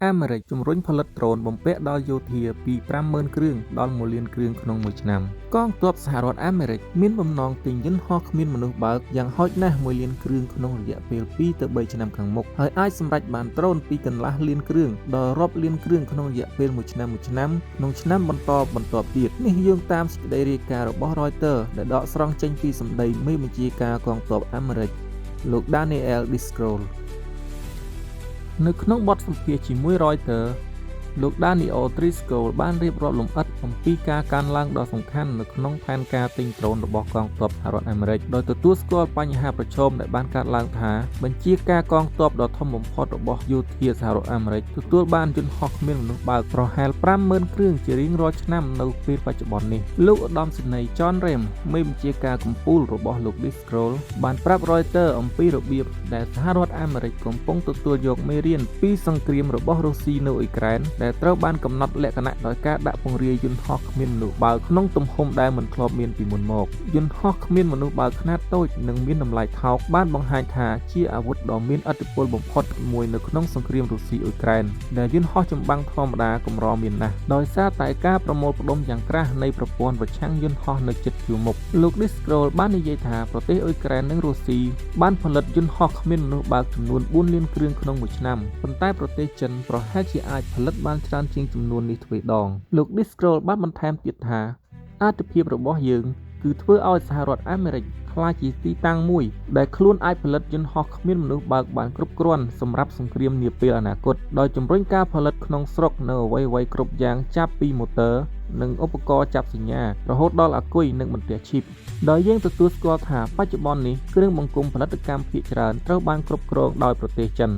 អាមេរិកជំរុញផលិតដ្រូនបំពាក់ដល់យោធាពី 50,000 គ្រឿងដល់ 1 លានគ្រឿងក្នុងមួយឆ្នាំកងទ័ពសហរដ្ឋអាមេរិកមានបំណងទិញយន្តហោះគ្មានមនុស្សបើកយ៉ាងហោចណាស់ 1 លានគ្រឿងក្នុងរយៈពេល 2 ទៅ 3 ឆ្នាំខាងមុខហើយអាចសម្រេចបានដ្រូនពីកន្លះលានគ្រឿងដល់រាប់លានគ្រឿងក្នុងរយៈពេលមួយឆ្នាំក្នុងឆ្នាំបន្តទៀតនេះយោងតាមសេចក្តីរាយការណ៍របស់ Reuters ដែលដកស្រង់ចេញពីសម្ដីមេបញ្ជាការកងទ័ពអាមេរិកលោក Daniel Discroll នៅក្នុងបទសម្ភាសន៍ជាមួយ Reuters លោក Daniel Driscoll បានរៀបរាប់លម្អិតអំពីការកើនឡើងដ៏សំខាន់នៅក្នុងផែនការទិញដ្រូនរបស់កងទ័ពសហរដ្ឋអាមេរិកដោយទទួលស្គាល់បញ្ហាប្រឈមដែលបានកើតឡើងថាបញ្ជាការកងទ័ពដ៏ធំបំផុតរបស់យោធាសហរដ្ឋអាមេរិកទទួលបានយន្តហោះគ្មានមនុស្សបើកប្រហែល 50,000 គ្រឿងជារៀងរាល់ឆ្នាំនៅពេលបច្ចុប្បន្ននេះលោកឧត្តមសេនីយ៍ John Rem មេបញ្ជាការកំពូលរបស់លោក Driscoll បានប្រាប់ Reuters អំពីរបៀបដែលសហរដ្ឋអាមេរិកកំពុងទទួលយកមេរៀនពីសង្គ្រាមរបស់រុស្ស៊ីនៅអ៊ុយក្រែនដែលត្រូវបានកំណត់លក្ខណៈដោយការដាក់ពង្រាយយន្តហោះគ្មានមនុស្សបើកក្នុងទំហំដែលមិនធ្លាប់មានពីមុនមកយន្តហោះគ្មានមនុស្សបើកខ្នាតតូចនិងមានតម្លៃថោកបានបង្ហាញថាជាអាវុធដ៏មានឥទ្ធិពលបំផុតមួយនៅក្នុងសង្គ្រាមរុស្ស៊ីអ៊ុយក្រែនដែលយន្តហោះចម្បាំងធម្មតាកម្រមានណាស់ដោយសារតែការប្រមូលផ្ដុំយ៉ាងក្រាស់នៃប្រព័ន្ធប្រឆាំងយន្តហោះនៅជិតជួរមុខលោក Discroll បាននិយាយថាប្រទេសអ៊ុយក្រែននិងរុស្ស៊ីបានផលិតយន្តហោះគ្មានមនុស្សបើកចំនួន 4 លានគ្រឿងក្នុងមួយឆ្នាំប៉ុន្តែប្រទេសចិនប្រហែលជាអាចផលិតបានច្រើនជាងចំនួននេះទ្វេដងលោក Discroll បានបន្ថែមទៀតថាអត្ថប្រយោជន៍របស់យើងគឺធ្វើឲ្យសហរដ្ឋអាមេរិកក្លាយជាទីតាំងមួយដែលខ្លួនអាចផលិតយន្តហោះគ្មានមនុស្សបើកបានគ្រប់គ្រាន់សម្រាប់សង្គ្រាមនាពេលអនាគតដោយជំរុញការផលិតក្នុងស្រុកនៅអ្វីៗគ្រប់យ៉ាងចាប់ពីម៉ូទ័រនិងឧបករណ៍ចាប់សញ្ញារហូតដល់អាគុយនិងបន្ទះឈីបដោយយើងទទួលស្គាល់ថាបច្ចុប្បន្ននេះគ្រឿងបង្គុំផលិតកម្មភាគច្រើនត្រូវបានគ្រប់គ្រងដោយប្រទេសចិន